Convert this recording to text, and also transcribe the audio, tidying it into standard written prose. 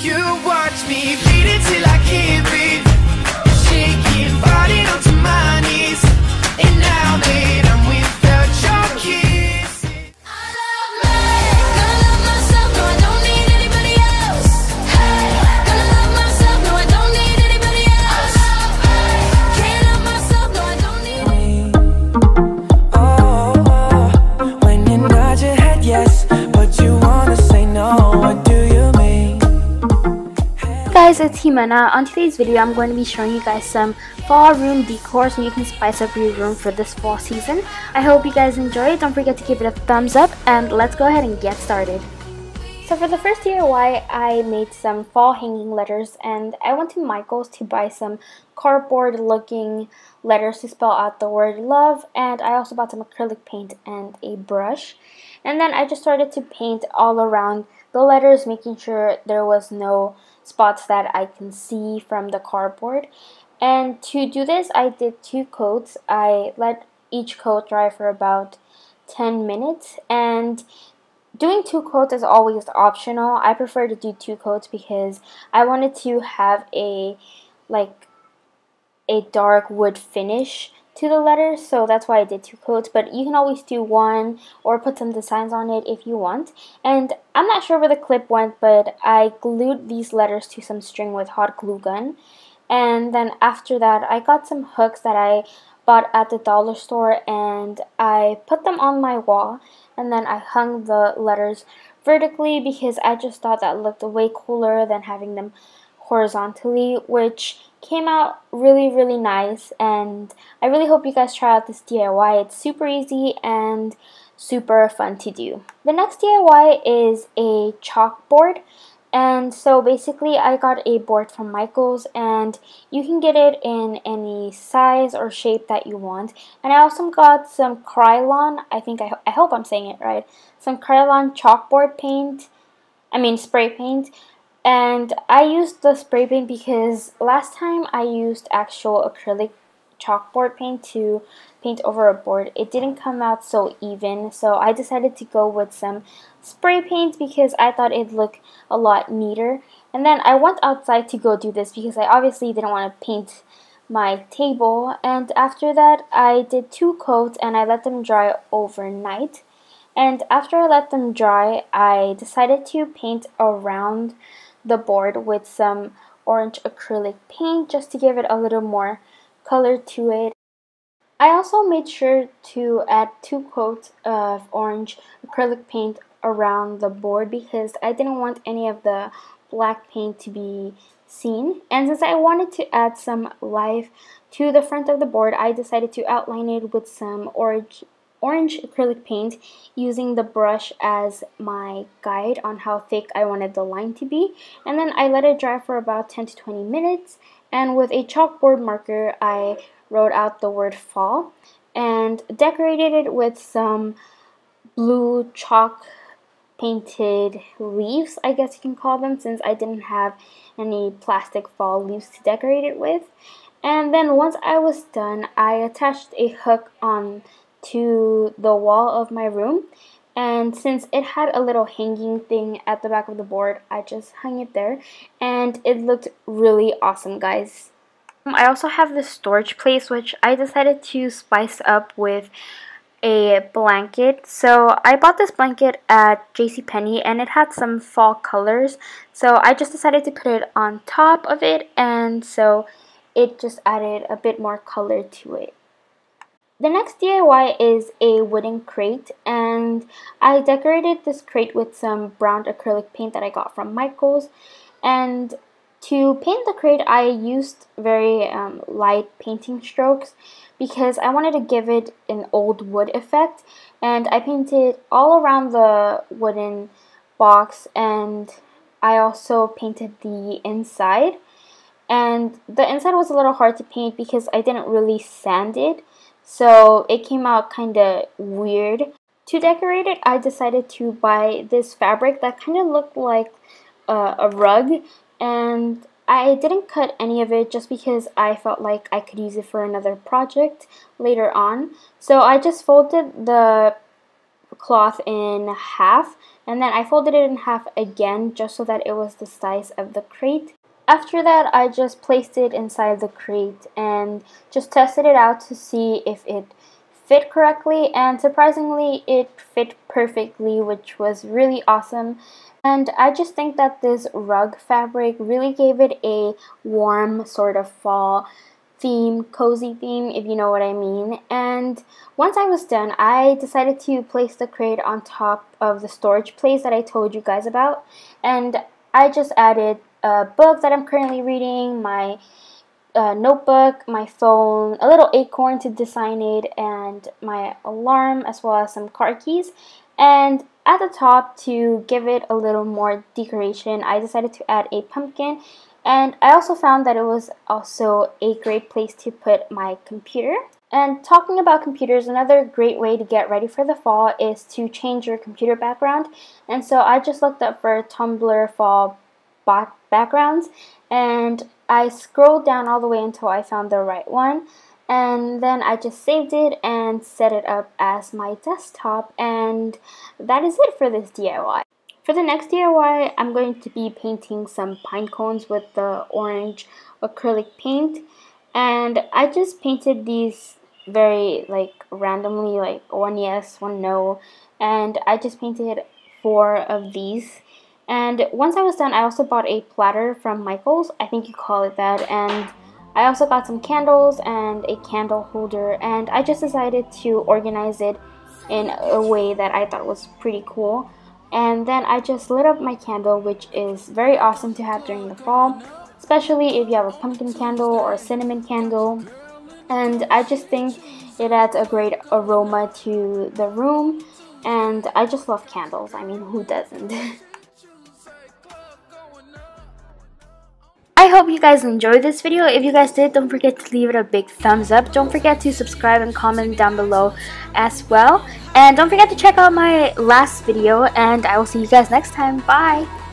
You watch me beat it till I can't breathe, shaking, falling onto my knees, and now that I'm without your kiss. I love me, gonna love myself, no I don't need anybody else. Hey, gonna love myself, no I don't need anybody else. I love me, can't love myself, no I don't need me. Oh, when you nod your head yes, but you wanna say no, what do you mean? Guys, it's Himena. On today's video, I'm going to be showing you guys some fall room decor so you can spice up your room for this fall season. I hope you guys enjoy it. Don't forget to give it a thumbs up, and let's go ahead and get started. So for the first DIY, I made some fall hanging letters, and I went to Michael's to buy some cardboard looking letters to spell out the word love, and I also bought some acrylic paint and a brush. And then I just started to paint all around the letters, making sure there was no spots that I can see from the cardboard. And to do this, I did 2 coats. I let each coat dry for about 10 minutes, and doing 2 coats is always optional. I prefer to do 2 coats because I wanted to have a dark wood finish to the letters, so that's why I did 2 coats, but you can always do 1 or put some designs on it if you want. And I'm not sure where the clip went, but I glued these letters to some string with hot glue gun. And then after that, I got some hooks that I bought at the dollar store, and I put them on my wall, and then I hung the letters vertically because I just thought that looked way cooler than having them horizontally, which came out really nice. And I really hope you guys try out this DIY. It's super easy and super fun to do. The next DIY is a chalkboard, and so basically I got a board from Michael's, and you can get it in any size or shape that you want. And I also got some Krylon, I hope I'm saying it right, some Krylon chalkboard paint, spray paint. And I used the spray paint because last time I used actual acrylic chalkboard paint to paint over a board, it didn't come out so even, so I decided to go with some spray paint because I thought it'd look a lot neater. And then I went outside to go do this because I obviously didn't want to paint my table, and after that I did 2 coats and I let them dry overnight. And after I let them dry, I decided to paint around the board with some orange acrylic paint just to give it a little more color to it. I also made sure to add 2 coats of orange acrylic paint around the board because I didn't want any of the black paint to be seen. And since I wanted to add some life to the front of the board, I decided to outline it with some orange acrylic paint, using the brush as my guide on how thick I wanted the line to be. And then I let it dry for about 10 to 20 minutes, and with a chalkboard marker I wrote out the word fall and decorated it with some blue chalk painted leaves, I guess you can call them, since I didn't have any plastic fall leaves to decorate it with. And then once I was done, I attached a hook on to the wall of my room, and since it had a little hanging thing at the back of the board, I just hung it there, and it looked really awesome, guys. I also have this storage place which I decided to spice up with a blanket. So I bought this blanket at JCPenney and it had some fall colors, so I just decided to put it on top of it, and so it just added a bit more color to it. The next DIY is a wooden crate, and I decorated this crate with some brown acrylic paint that I got from Michael's. And to paint the crate, I used very light painting strokes because I wanted to give it an old wood effect. And I painted all around the wooden box, and I also painted the inside. And the inside was a little hard to paint because I didn't really sand it, so it came out kind of weird. To decorate it, I decided to buy this fabric that kind of looked like a rug, and I didn't cut any of it just because I felt like I could use it for another project later on. So I just folded the cloth in half, and then I folded it in half again just so that it was the size of the crate. After that, I just placed it inside the crate and just tested it out to see if it fit correctly, and surprisingly it fit perfectly, which was really awesome. And I just think that this rug fabric really gave it a warm sort of fall theme, cozy theme, if you know what I mean. And once I was done, I decided to place the crate on top of the storage place that I told you guys about, and I just added a book that I'm currently reading, my notebook, my phone, a little acorn to design it, and my alarm, as well as some car keys. And at the top, to give it a little more decoration, I decided to add a pumpkin. And I also found that it was also a great place to put my computer. And talking about computers, another great way to get ready for the fall is to change your computer background. And so I just looked up for Tumblr fall backgrounds, and I scrolled down all the way until I found the right one, and then I just saved it and set it up as my desktop, and that is it for this DIY. For the next DIY, I'm going to be painting some pine cones with the orange acrylic paint, and I just painted these very randomly, like one yes, one no, and I just painted 4 of these. And once I was done, I also bought a platter from Michael's, I think you call it that, and I also got some candles and a candle holder, and I just decided to organize it in a way that I thought was pretty cool. And then I just lit up my candle, which is very awesome to have during the fall, especially if you have a pumpkin candle or a cinnamon candle. And I just think it adds a great aroma to the room, and I just love candles. I mean, who doesn't? I hope you guys enjoyed this video. If you guys did, don't forget to leave it a big thumbs up. Don't forget to subscribe and comment down below as well. And don't forget to check out my last video, and I will see you guys next time. Bye!